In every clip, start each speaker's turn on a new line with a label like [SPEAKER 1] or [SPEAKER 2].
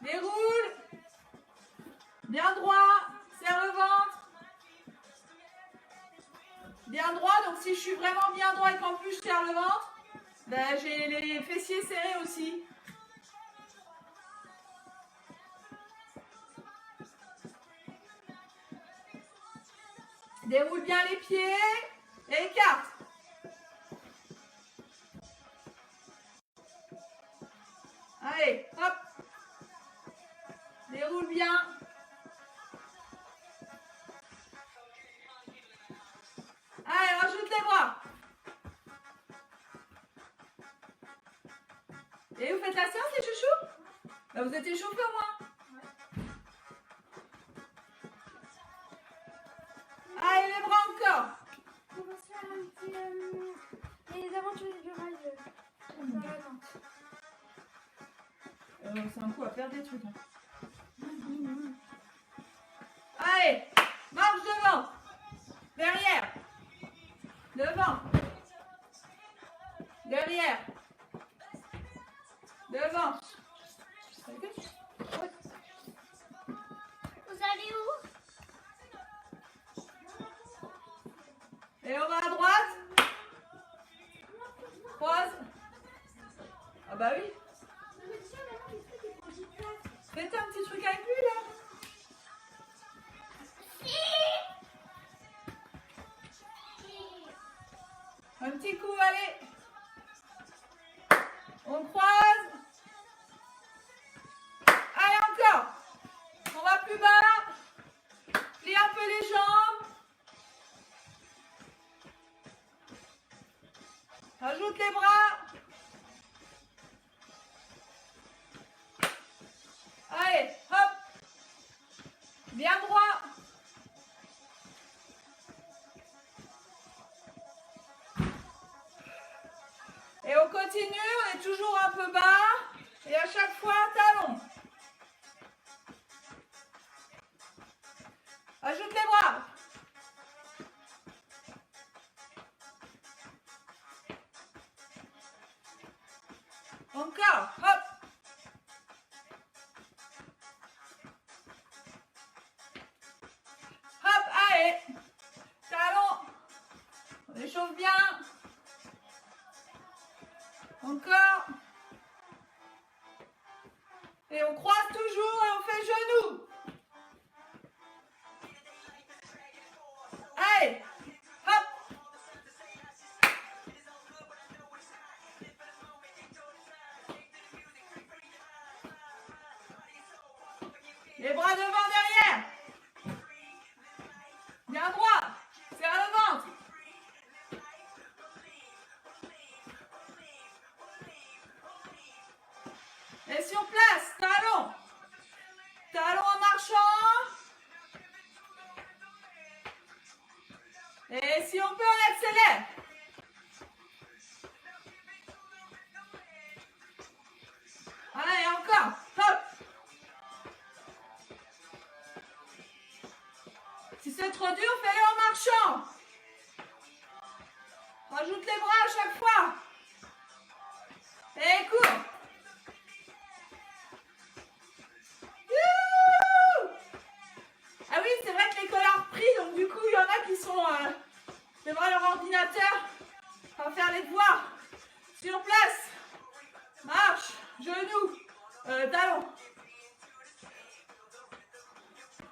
[SPEAKER 1] Déroule. Bien droit. Serre le ventre. Bien droit. Donc si je suis vraiment bien droit et qu'en plus je serre le ventre, ben, j'ai les fessiers serrés aussi. Déroule bien les pieds et écarte. Allez, hop. Déroule bien. Allez, rajoute les bras. Et vous faites la séance, les chouchous? Ben, vous êtes échauffés au moins. Allez, les bras encore.
[SPEAKER 2] On va se faire un petit... les aventures du rêve.
[SPEAKER 1] C'est un coup à faire des trucs. Allez, marche devant. Derrière. Devant. Derrière. Devant.
[SPEAKER 2] Vous allez où?
[SPEAKER 1] Et on va à droite. Croise. Ah bah oui. Faites un petit truc avec lui là. Un petit coup, allez. On croise. Allez, encore. On va plus bas. Plie un peu les jambes. Ajoute les bras. Allez, hop. Bien droit. Et on continue, on est toujours un peu bas. Et à chaque fois, talon. Ajoute les bras. Encore, hop. Hop, allez. Talon. On échauffe bien. Encore. Et on croise toujours et on fait genou. Allez. Hop. Les bras devant, derrière. Bien droit. Serre le ventre. Et sur place, talon. Talon en marchant. Et si on peut, on accélère. Allez, encore. Hop. Si c'est trop dur, fais-le en marchant. Rajoute les bras à chaque fois. Et cours. Ah oui, c'est vrai que l'école a repris, donc du coup, il y en a qui sont devant leur ordinateur à faire les devoirs. Sur place. Marche. Genoux. Talon.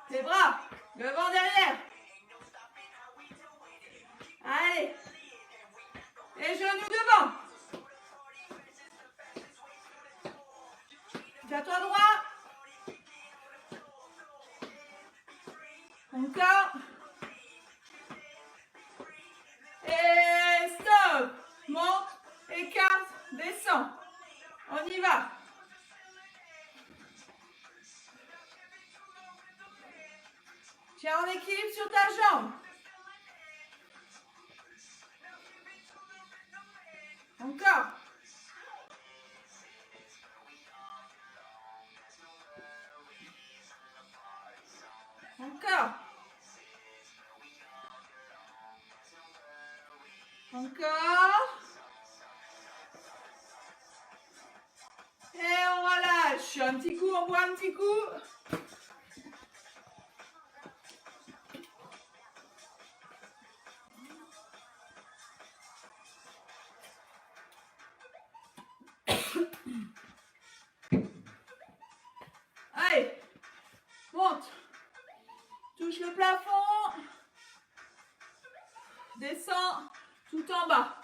[SPEAKER 1] Les bras. Devant, derrière. Allez. Les genoux devant. Tiens-toi droit. Encore. Et stop. Monte, écarte, descend. On y va. Tiens en équilibre sur ta jambe. Encore. Encore. Encore. Et on relâche. relâche. Un petit coup, on boit un petit coup. Allez, monte. Touche le plafond. Descends tout en bas.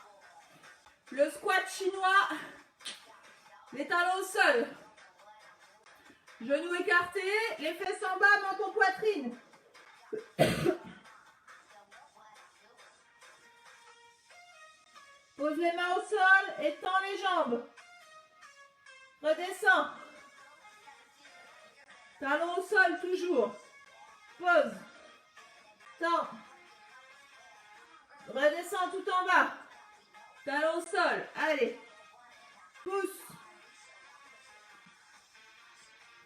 [SPEAKER 1] Le squat chinois. Les talons au sol. Genoux écartés. Les fesses en bas, menton poitrine. Pose les mains au sol et tends les jambes. Redescends. Talons au sol toujours. Pose. Tends. Redescends tout en bas. Talons au sol. Allez. Pousse.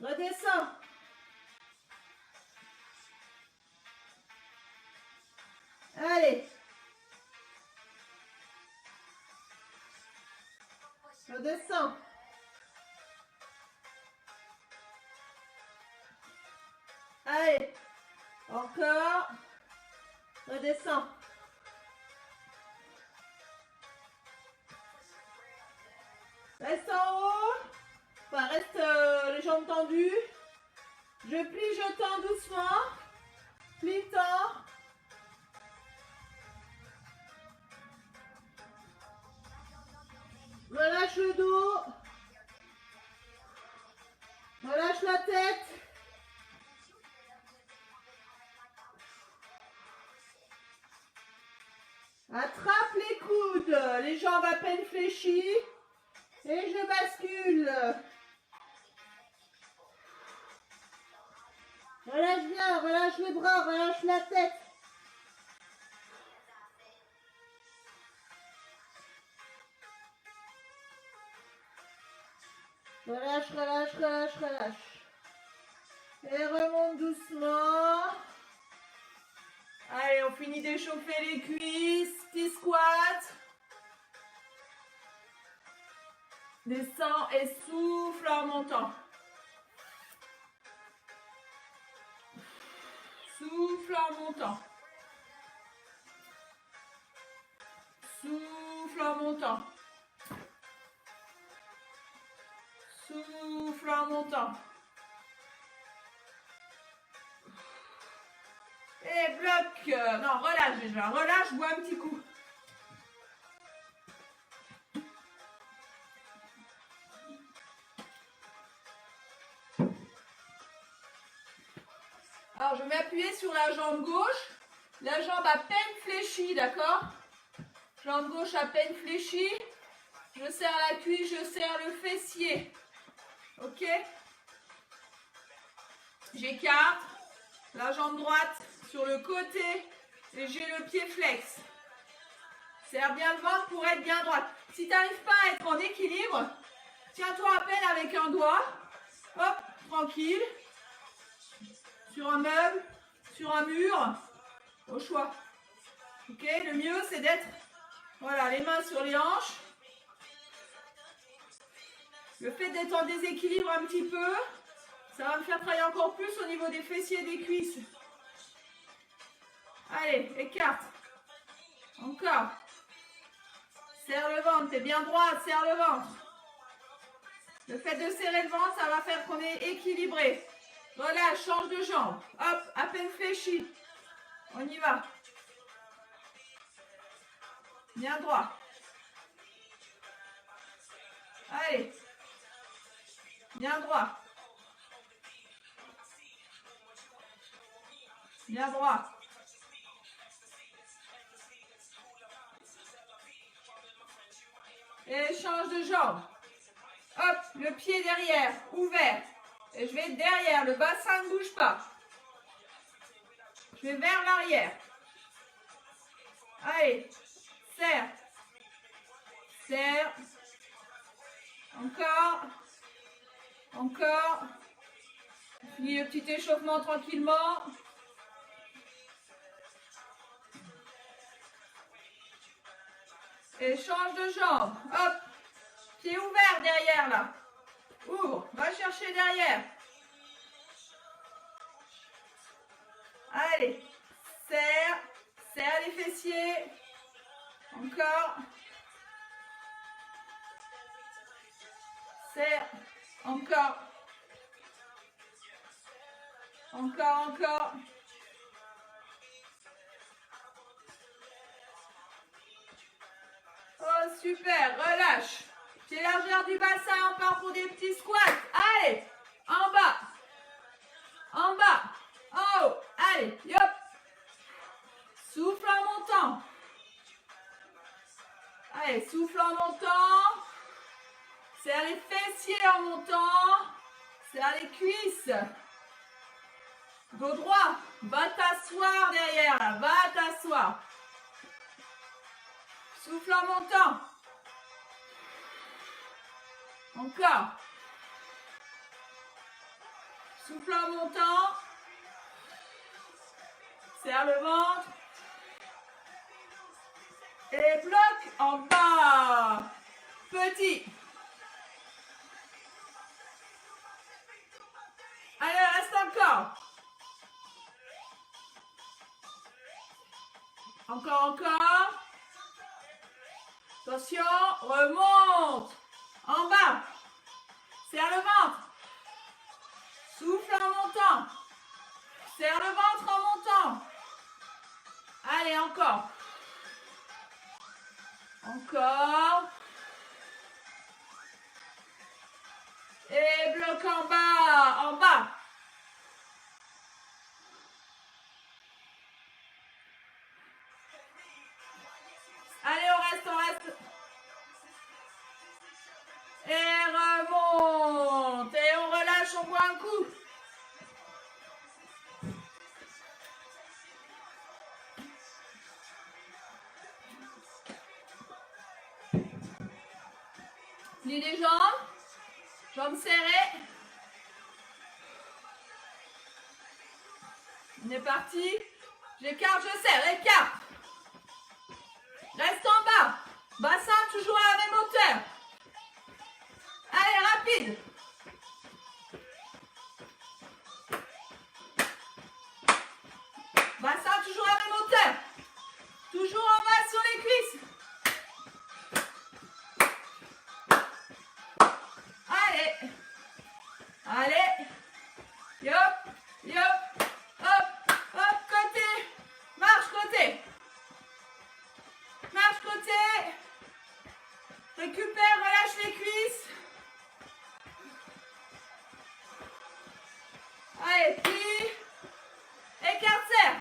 [SPEAKER 1] Redescends. Allez. Redescends. Allez. Encore. Redescends. Reste en haut. Enfin, reste les jambes tendues. Je plie, je tends doucement. Plie, tends. Relâche le dos. Relâche la tête. Attrape les coudes, les jambes à peine fléchies. Et je bascule. Relâche bien, relâche les bras, relâche la tête. Relâche, relâche, relâche, relâche. Et remonte doucement. Allez, on finit d'échauffer les cuisses. Petit squat. Descends et souffle en montant. Souffle en montant. Souffle en montant. Souffle en montant. Et bloc. Non, relâche déjà. Relâche, bois un petit coup. Alors, je vais m'appuyer sur la jambe gauche. La jambe à peine fléchie, d'accord? Jambe gauche à peine fléchie. Je serre la cuisse, je serre le fessier. Ok? J'écarte. La jambe droite sur le côté. Et j'ai le pied flex. Serre bien le ventre pour être bien droite. Si tu n'arrives pas à être en équilibre, tiens-toi à peine avec un doigt. Hop, tranquille. Sur un meuble, sur un mur, au choix. Ok, le mieux c'est d'être, voilà, les mains sur les hanches. Le fait d'être en déséquilibre un petit peu, ça va me faire travailler encore plus au niveau des fessiers et des cuisses. Allez, écarte. Encore. Serre le ventre, t'es bien droite, serre le ventre. Le fait de serrer le ventre, ça va faire qu'on est équilibré. Relâche, change de jambe. Hop, à peine fléchi. On y va. Bien droit. Allez. Bien droit. Bien droit. Et change de jambe. Hop, le pied derrière, ouvert. Et je vais derrière, le bassin ne bouge pas. Je vais vers l'arrière. Allez, serre. Serre. Encore. Encore. Finis le petit échauffement tranquillement. Et change de jambe. Hop. Pied ouvert derrière là. Ouvre. Va chercher derrière. Allez. Serre. Serre les fessiers. Encore. Serre. Encore. Encore, encore. Oh, super. Relâche. Pied largeur du bassin. On part pour des petits squats. Allez. En bas. En bas. En haut. Allez. Hop. Souffle en montant. Allez, souffle en montant. Serre les fessiers en montant. Serre les cuisses. Dos droit. Va t'asseoir derrière. Là. Va t'asseoir. Souffle en montant. Encore. Souffle en montant. Serre le ventre. Et bloc en bas. Petit. Allez, reste encore. Encore, encore. Attention, remonte. En bas. Serre le ventre. Souffle en montant. Serre le ventre en montant. Allez, encore. Encore. Et bloc en bas. En bas. Allez, on reste, on reste. Et remonte. Et on relâche, on boit un coup. Plie les jambes. Jambes serrées. On est parti. J'écarte, je serre. Écarte. Reste en bas. Bassin toujours à la même hauteur. Allez, rapide. Bassin toujours à la même hauteur. Toujours en bas sur les cuisses. Allez. Allez. Yop. Yop. Hop. Hop. Côté. Marche côté. Marche côté. Récupère, relâche les cuisses. Allez, plie. Écarte, serre.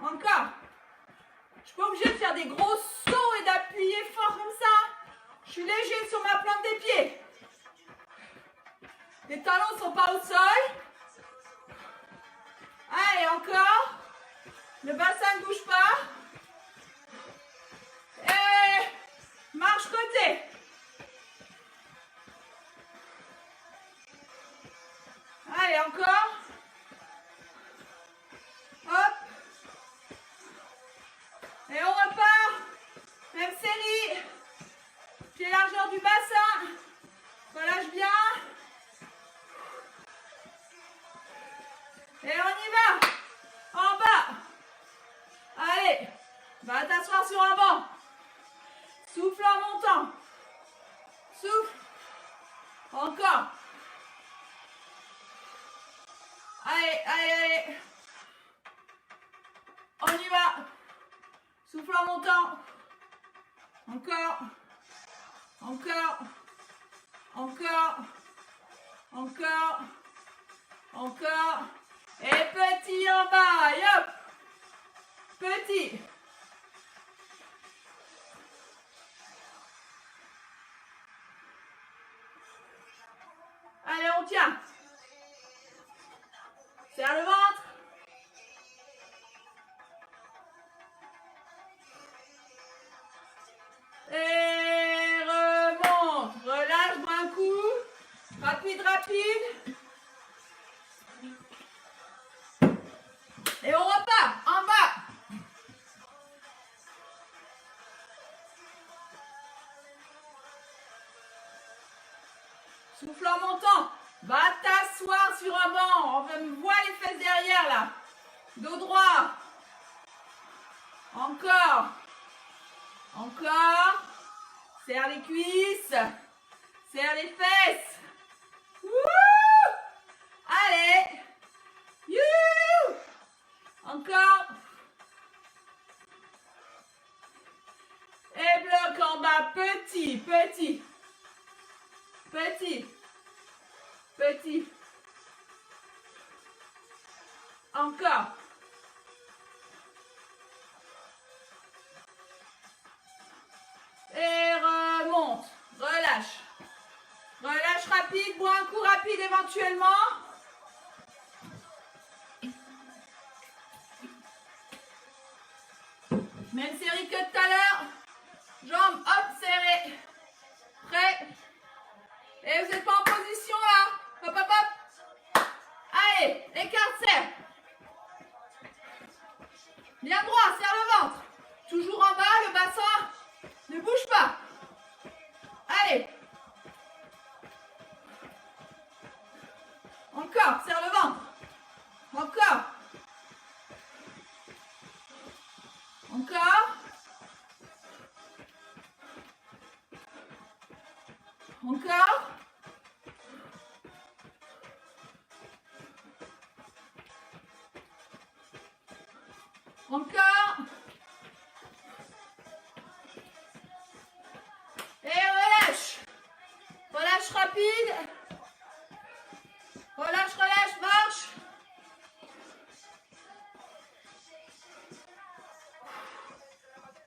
[SPEAKER 1] Encore. Je suis pas obligée de faire des gros sauts et d'appuyer fort comme ça. Je suis léger sur ma plante des pieds. Les talons ne sont pas au sol. Allez, encore. Le bassin ne bouge pas. Et marche côté. Allez, encore. Hop. Et on repart. Même série. Pied largeur du bassin. Relâche bien. Et on y va. En bas. Allez. Va t'asseoir sur un banc. Souffle en montant. Souffle. Encore. Allez, allez, allez. On y va. Souffle en montant. Encore. Encore. Encore. Encore. Encore. Et petit en bas. Hop. Petit. Allez, on tient. Serre le ventre. Et remonte. Relâche d'un coup. Rapide, rapide. Et on repart. En bas. Souffle en montant. Va t'asseoir sur un banc. On voit les fesses derrière là. Dos droit. Encore. Encore. Serre les cuisses. Serre les fesses. Wouh! Allez. Youhou! Encore. Et bloc en bas. Petit, petit. Petit. Petit. Encore. Et remonte. Relâche. Relâche rapide. Bois un coup rapide éventuellement. Même série que tout à l'heure. Jambes, hop, serrées. Prêt. Et vous n'êtes pas en position là. Hop, hop, hop. Allez, écarte, serre. Bien droit, serre le ventre. Toujours en bas, le bassin ne bouge pas. Allez. Encore, serre le ventre. Encore. Encore. Encore. Encore. Et relâche. Relâche rapide. Relâche, relâche, marche.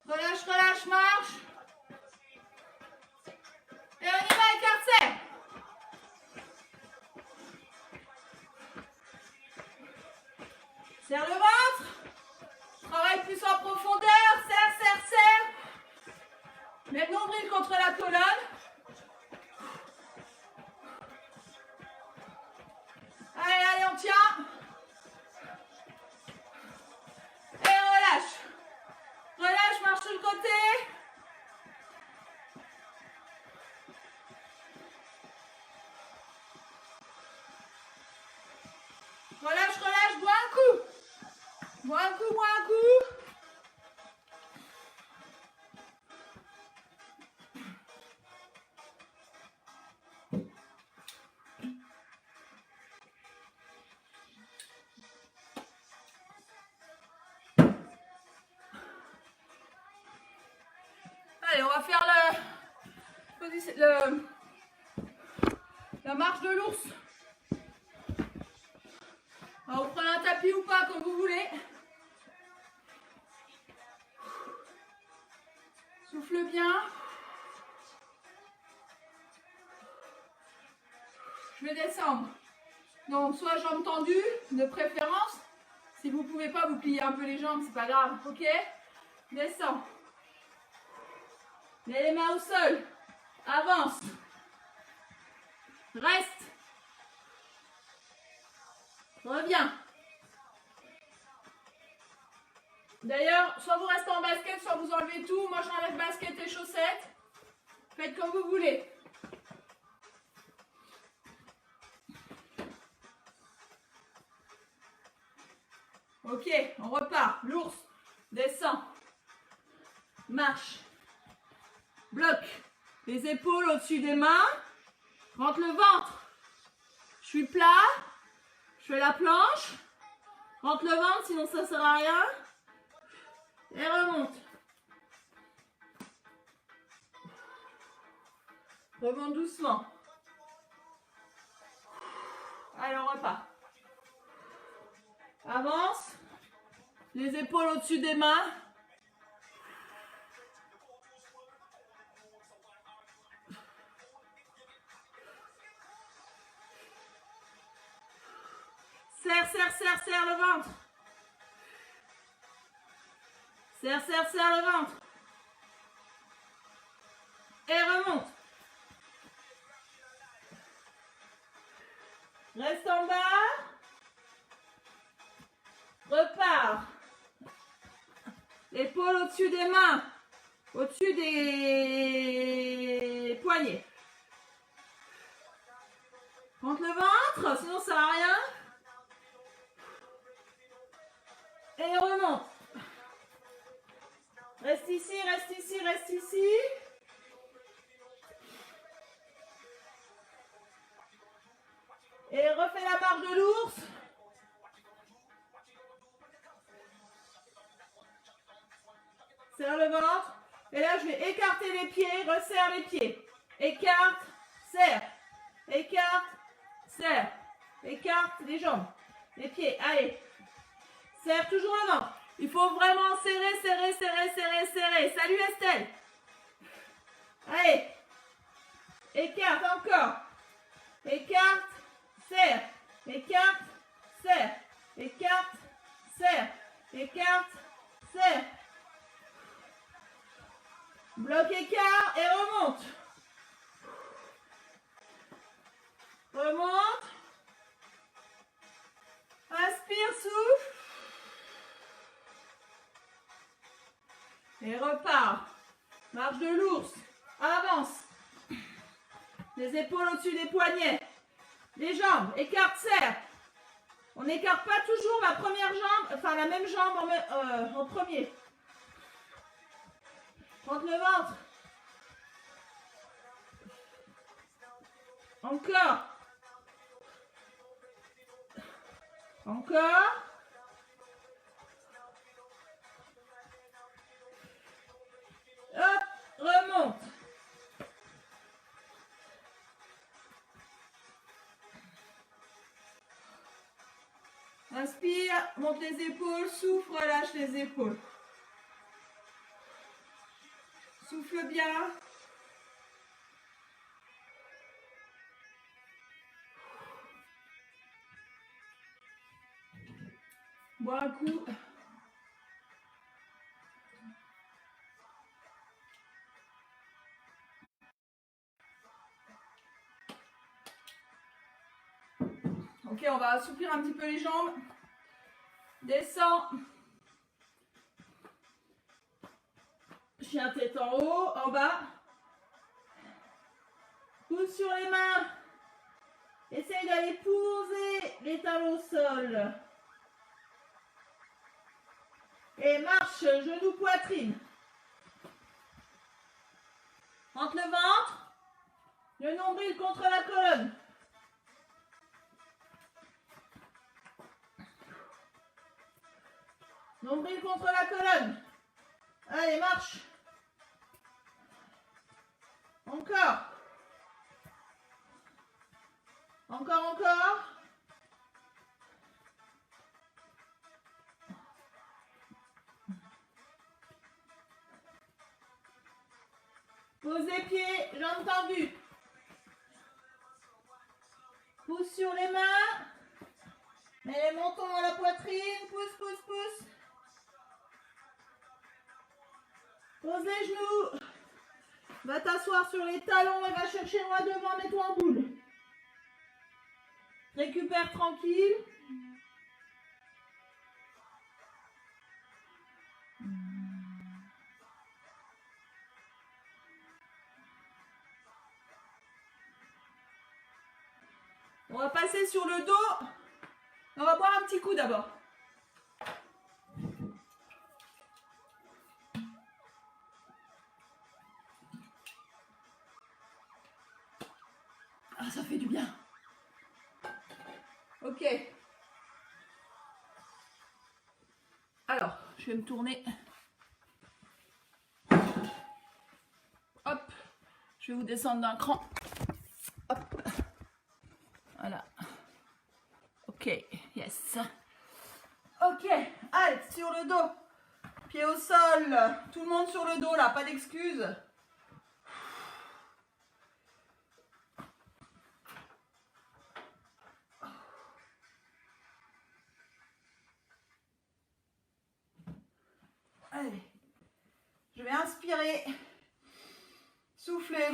[SPEAKER 1] Relâche, relâche, marche. Et on y va, écarte-serre. Serre le ventre. Travaille plus en profondeur. Serre, serre, serre. Mets le nombril contre la colonne. Allez, allez, on tient. Et relâche. Relâche, marche sur le côté. Relâche, relâche, bois un coup. Bois un coup, bois un coup. Allez, on va faire la marche de l'ours. Alors, vous prenez un tapis ou pas, comme vous voulez. Souffle bien. Je vais descendre. Donc, soit jambes tendues, de préférence. Si vous ne pouvez pas, vous pliez un peu les jambes, c'est pas grave. Ok? Descends. Mets les mains au sol. Avance. Reste. Reviens. D'ailleurs, soit vous restez en basket, soit vous enlevez tout. Moi, j'enlève basket et chaussettes. Faites comme vous voulez. Ok, on repart. L'ours. Descend. Marche. Bloc. Les épaules au-dessus des mains. Rentre le ventre. Je suis plat. Je fais la planche. Rentre le ventre, sinon ça ne sert à rien. Et remonte. Remonte doucement. Allez, on repart. Avance. Les épaules au-dessus des mains. Serre, serre, serre, serre le ventre. Serre, serre, serre le ventre. Et remonte. Reste en bas. Repars. Épaule au-dessus des mains. Au-dessus des poignets. Contre le ventre, sinon ça sert à rien. Et remonte. Reste ici, reste ici, reste ici. Et refais la marche de l'ours. Serre le ventre. Et là, je vais écarter les pieds, resserre les pieds. Écarte, serre. Écarte, serre. Écarte les jambes. Les pieds, allez. Serre toujours le ventre. Il faut vraiment serrer, serrer, serrer, serrer, serrer. Salut Estelle. Allez. Écarte encore. Écarte, serre. Écarte, serre. Écarte, serre. Écarte, serre. Bloc écart et remonte. Remonte. Inspire, souffle. Et repart. Marche de l'ours. Avance. Les épaules au-dessus des poignets. Les jambes. Écarte, serre. On n'écarte pas toujours la première jambe, enfin la même jambe en premier. Rentre le ventre. Encore. Encore. Hop, remonte. Inspire, monte les épaules, souffle, relâche les épaules. Souffle bien. Bois un coup. Ok, on va assouplir un petit peu les jambes. Descends. Chien tête en haut, en bas. Pousse sur les mains. Essaye d'aller poser les talons au sol. Et marche, genou, poitrine. Rentre le ventre. Le nombril contre la colonne. Nombril contre la colonne. Allez, marche. Encore. Encore, encore. Pose les pieds, jambes tendues. Pousse sur les mains. Mets les mentons dans la poitrine. Pousse, pousse, pousse. Pose les genoux. Va t'asseoir sur les talons et va chercher loin devant, mets-toi en boule. Récupère tranquille. On va passer sur le dos. On va boire un petit coup d'abord. Ah, ça fait du bien. Ok. Alors, je vais me tourner. Hop. Je vais vous descendre d'un cran. Hop. Voilà. Ok, yes. Ok, allez, sur le dos. Pied au sol. Tout le monde sur le dos là, pas d'excuses. Allez, je vais inspirer, souffler,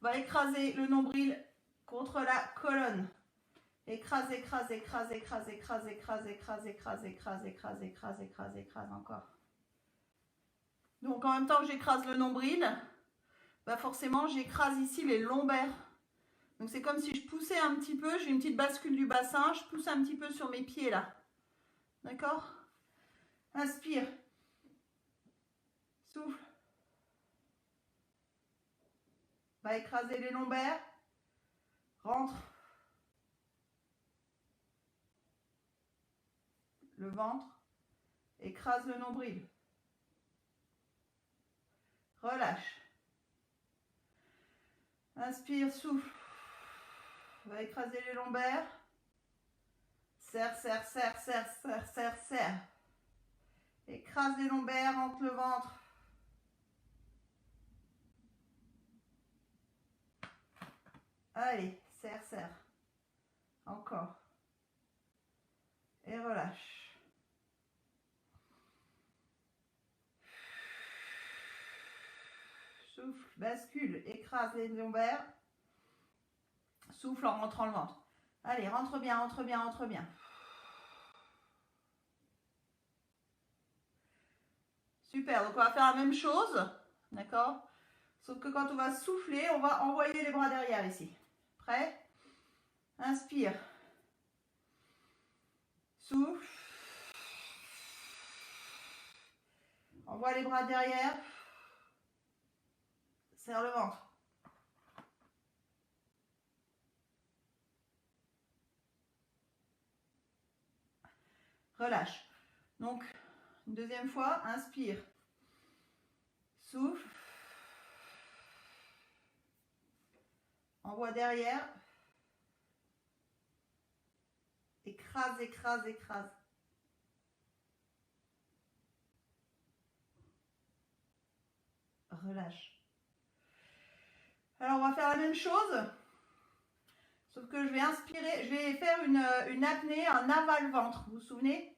[SPEAKER 1] on va écraser le nombril contre la colonne. Écrase, écrase, écrase, écrase, écrase, écrase, écrase, écrase, écrase, écrase, écrase, écrase, écrase, encore. Donc en même temps que j'écrase le nombril, bah forcément j'écrase ici les lombaires. Donc c'est comme si je poussais un petit peu, j'ai une petite bascule du bassin, je pousse un petit peu sur mes pieds là. D'accord? Inspire. Souffle. Va écraser les lombaires. Rentre. Le ventre. Écrase le nombril. Relâche. Inspire, souffle. Va écraser les lombaires. Serre, serre, serre, serre, serre, serre, serre. Écrase les lombaires, rentre le ventre. Allez, serre, serre. Encore. Et relâche. Souffle, bascule, écrase les lombaires. Souffle en rentrant le ventre. Allez, rentre bien, rentre bien, rentre bien. Super, donc on va faire la même chose. D'accord? Sauf que quand on va souffler, on va envoyer les bras derrière ici. Prêt? Inspire. Souffle. Envoie les bras derrière. Serre le ventre. Relâche. Donc, une deuxième fois, inspire. Souffle. Envoie derrière. Écrase, écrase, écrase. Relâche. Alors, on va faire la même chose. Sauf que je vais inspirer, je vais faire une apnée, un aval-ventre. Vous vous souvenez?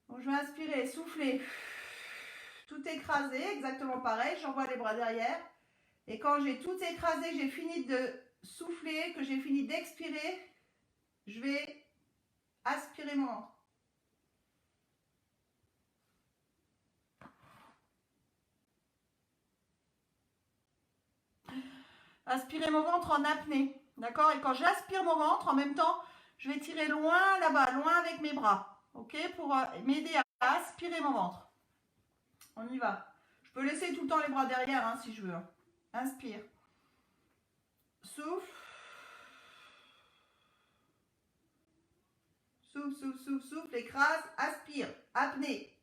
[SPEAKER 1] Donc, je vais inspirer, souffler. Tout écrasé, exactement pareil. J'envoie les bras derrière. Et quand j'ai tout écrasé, j'ai fini de souffler, que j'ai fini d'expirer, je vais aspirer mon ventre. Aspirer mon ventre en apnée. D'accord? Et quand j'aspire mon ventre, en même temps, je vais tirer loin là-bas, loin avec mes bras. Ok? Pour m'aider à aspirer mon ventre. On y va. Je peux laisser tout le temps les bras derrière hein, si je veux. Inspire. Souffle. Souffle, souffle, souffle, souffle. Écrase. Aspire. Apnée.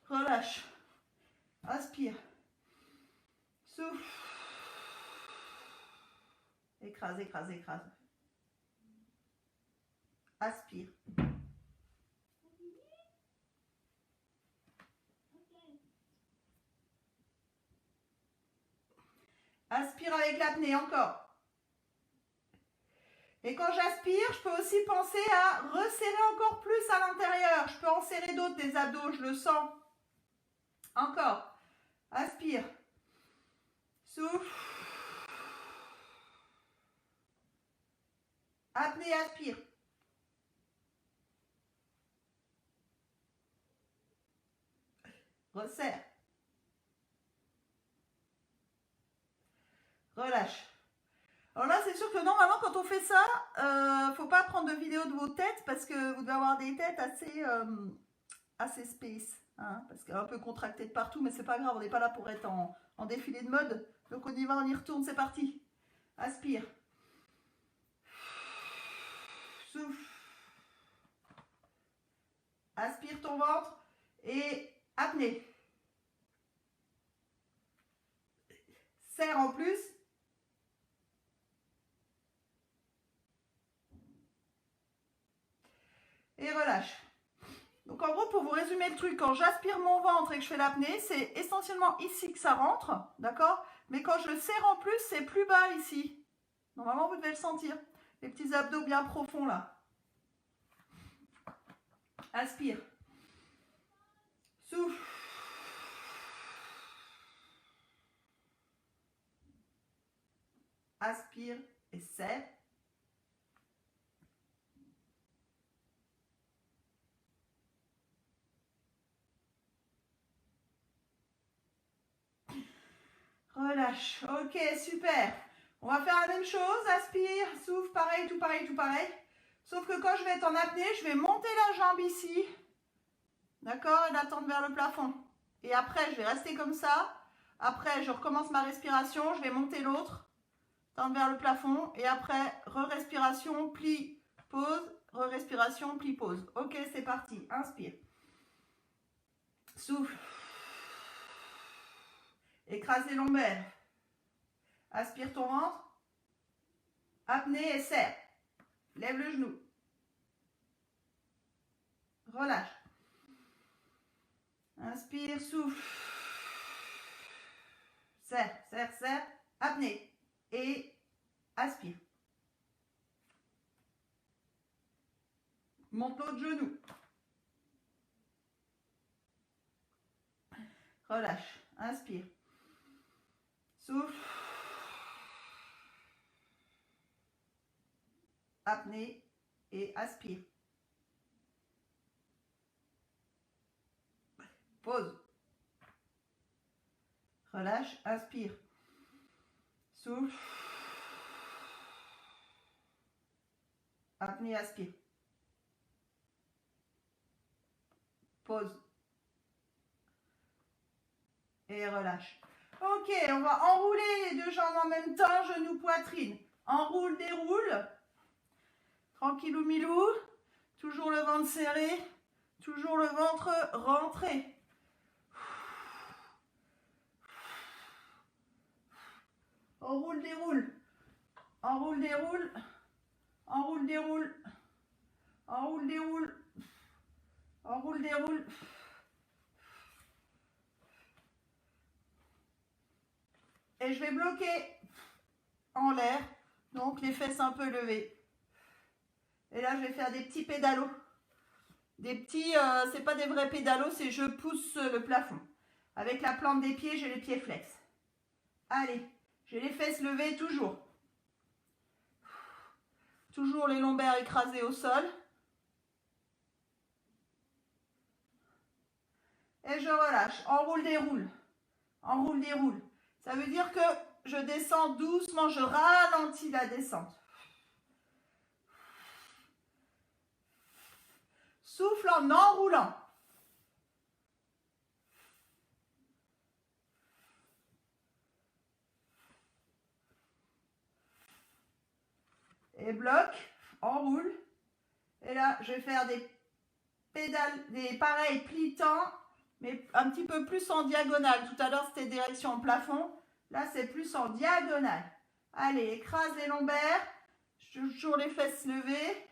[SPEAKER 1] Relâche. Aspire. Souffle. Écrase, écrase, écrase. Aspire. Aspire avec l'apnée, encore. Et quand j'aspire, je peux aussi penser à resserrer encore plus à l'intérieur. Je peux en serrer d'autres, tes abdos, je le sens. Encore. Aspire. Souffle. Apnée, aspire. Resserre. Relâche. Alors là, c'est sûr que normalement, quand on fait ça, faut pas prendre de vidéo de vos têtes parce que vous devez avoir des têtes assez space. Hein, parce qu'un peu contractées de partout, mais c'est pas grave, on n'est pas là pour être en défilé de mode. Donc on y va, on y retourne, c'est parti. Aspire. Souffle. Aspire ton ventre et apnée. Serre en plus. Et relâche. Donc en gros, pour vous résumer le truc, quand j'aspire mon ventre et que je fais l'apnée, c'est essentiellement ici que ça rentre, d'accord? Mais quand je le serre en plus, c'est plus bas ici. Normalement, vous devez le sentir. Les petits abdos bien profonds là. Inspire. Souffle. Aspire et serre. relâche. Ok, super. On va faire la même chose. Aspire, souffle, pareil, tout pareil, tout pareil. Sauf que quand je vais être en apnée, je vais monter la jambe ici. D'accord? Et la tendre vers le plafond. Et après, je vais rester comme ça. Après, je recommence ma respiration. Je vais monter l'autre. Tendre vers le plafond. Et après, re-respiration, plie, pause. Re-respiration, plie, pause. Ok, c'est parti. Inspire. Souffle. Écrase les lombaires. Aspire ton ventre. Apnée et serre. Lève le genou. Relâche. Inspire, souffle. Serre, serre, serre. Apnée. Et aspire. Monte l'autre genou. Relâche. Inspire. Souffle. Apnée et aspire. Pause. Relâche. Inspire. Souffle. Apnée, aspire. Pause. Et relâche. Ok, on va enrouler les deux jambes en même temps, genoux, poitrine. Enroule, déroule. Tranquillou milou. Toujours le ventre serré. Toujours le ventre rentré. Enroule, déroule. Enroule, déroule. Enroule, déroule. Enroule, déroule. Enroule, déroule. Et je vais bloquer en l'air. Donc les fesses un peu levées. Et là, je vais faire des petits pédalos. Des petits, c'est pas des vrais pédalos, c'est je pousse le plafond. Avec la plante des pieds, j'ai les pieds flex. Allez, j'ai les fesses levées toujours. Toujours les lombaires écrasés au sol. Et je relâche. Enroule, déroule. Enroule, déroule. Ça veut dire que je descends doucement, je ralentis la descente. Souffle en enroulant. Et bloc, enroule. Et là, je vais faire des pédales, des pareils plitants, mais un petit peu plus en diagonale. Tout à l'heure, c'était direction plafond. Là, c'est plus en diagonale. Allez, écrase les lombaires. Toujours les fesses levées.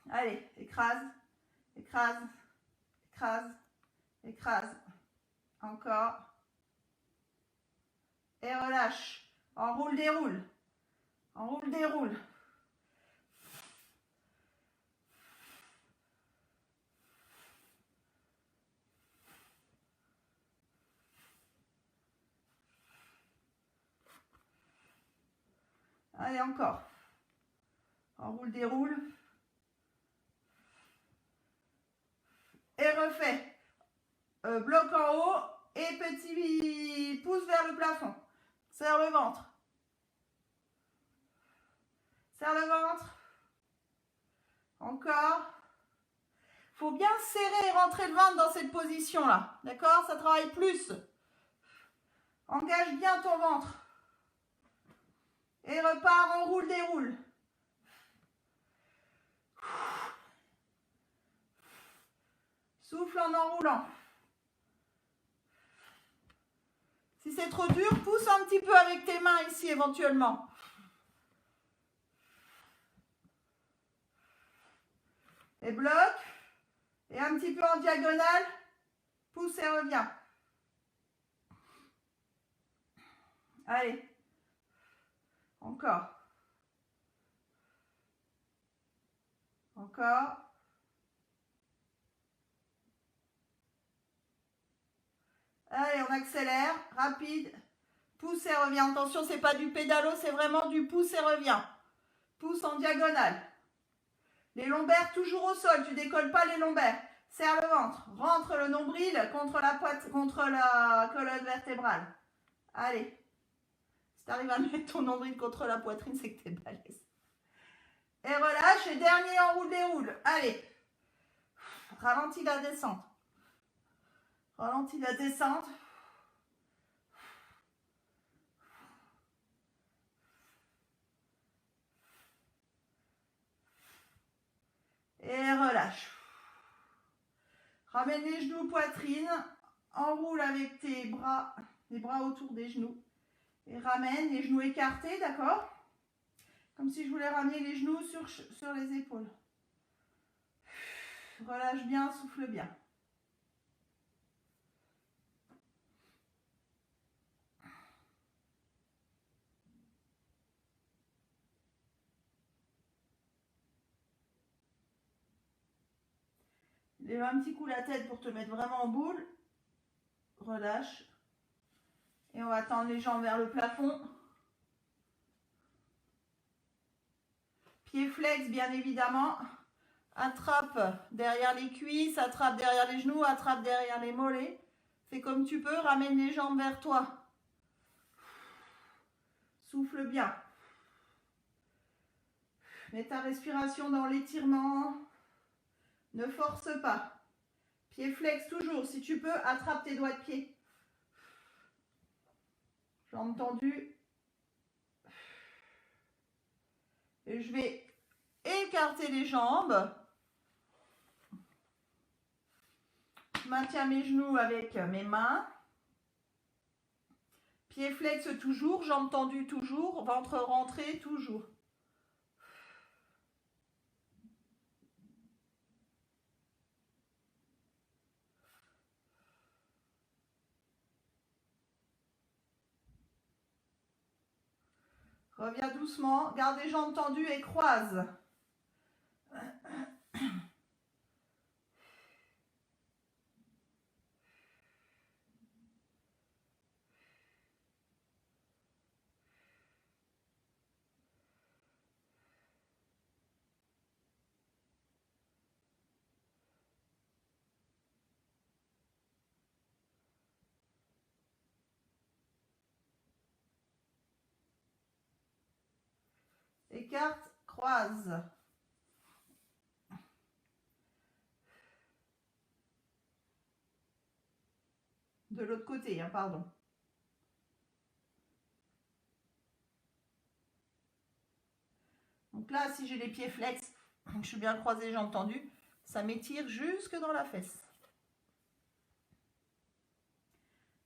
[SPEAKER 1] Allez, écrase, écrase, écrase, écrase. Encore. Et relâche. Enroule, déroule. Enroule, déroule. Allez, encore. Enroule, déroule. Et refais. Bloc en haut et petit pouce vers le plafond. Serre le ventre. Serre le ventre. Encore. Il faut bien serrer et rentrer le ventre dans cette position-là. D'accord? Ça travaille plus. Engage bien ton ventre. Et repars, enroule, déroule. Souffle en enroulant. Si c'est trop dur, pousse un petit peu avec tes mains ici éventuellement. Et bloc. Et un petit peu en diagonale. Pousse et reviens. Allez. Encore. Encore. Allez, on accélère. Rapide. Pousse et reviens. Attention, c'est pas du pédalo, c'est vraiment du pousse et reviens. Pousse en diagonale. Les lombaires toujours au sol. Tu décolles pas les lombaires. Serre le ventre. Rentre le nombril contre la colonne vertébrale. Allez. Si tu arrives à mettre ton nombril contre la poitrine, c'est que tu es balèze. Et relâche. Et dernier enroule-déroule. Allez. Ralentis la descente. Ralentis la descente. Et relâche. Ramène les genoux, poitrine. Enroule avec tes bras, les bras autour des genoux. Et ramène les genoux écartés, d'accord? Comme si je voulais ramener les genoux sur les épaules. Relâche bien, souffle bien. Lève un petit coup la tête pour te mettre vraiment en boule. Relâche. Et on va tendre les jambes vers le plafond. Pieds flex, bien évidemment. Attrape derrière les cuisses, attrape derrière les genoux, attrape derrière les mollets. Fais comme tu peux, ramène les jambes vers toi. Souffle bien. Mets ta respiration dans l'étirement. Ne force pas. Pieds flex toujours. Si tu peux, attrape tes doigts de pied. Jambes tendues. Et je vais écarter les jambes. Je maintiens mes genoux avec mes mains. Pieds flex toujours, jambes tendues toujours, ventre rentré toujours. Reviens doucement, garde les jambes tendues et croise. Écarte, croise. De l'autre côté, hein, pardon. Donc là, si j'ai les pieds flex, je suis bien croisée, jambes tendues, ça m'étire jusque dans la fesse.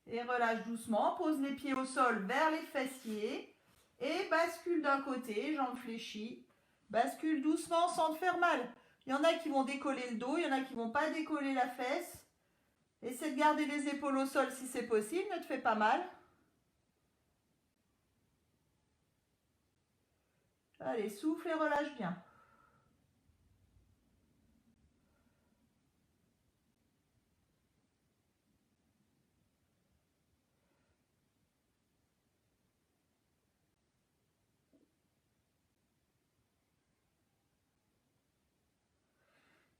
[SPEAKER 1] Et relâche doucement, pose les pieds au sol vers les fessiers et bascule d'un côté, jambes fléchies. Bascule doucement sans te faire mal. Il y en a qui vont décoller le dos, il y en a qui ne vont pas décoller la fesse. Essaie de garder les épaules au sol si c'est possible, ne te fais pas mal. Allez, souffle et relâche bien.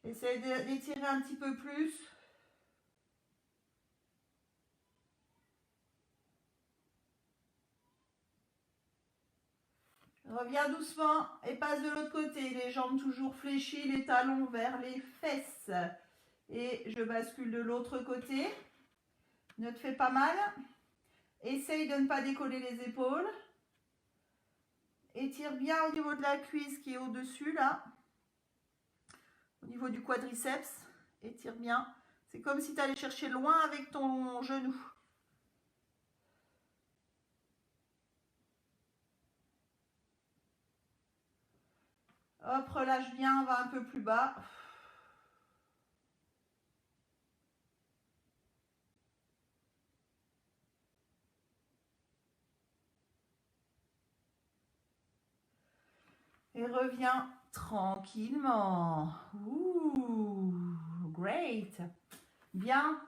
[SPEAKER 1] Essaye d'étirer un petit peu plus. Reviens doucement et passe de l'autre côté. Les jambes toujours fléchies, les talons vers les fesses. Et je bascule de l'autre côté. Ne te fais pas mal. Essaye de ne pas décoller les épaules. Étire bien au niveau de la cuisse qui est au-dessus là. Au niveau du quadriceps. Étire bien. C'est comme si tu allais chercher loin avec ton genou. Hop, relâche bien, va un peu plus bas. Et reviens tranquillement. Ouh, great. Bien.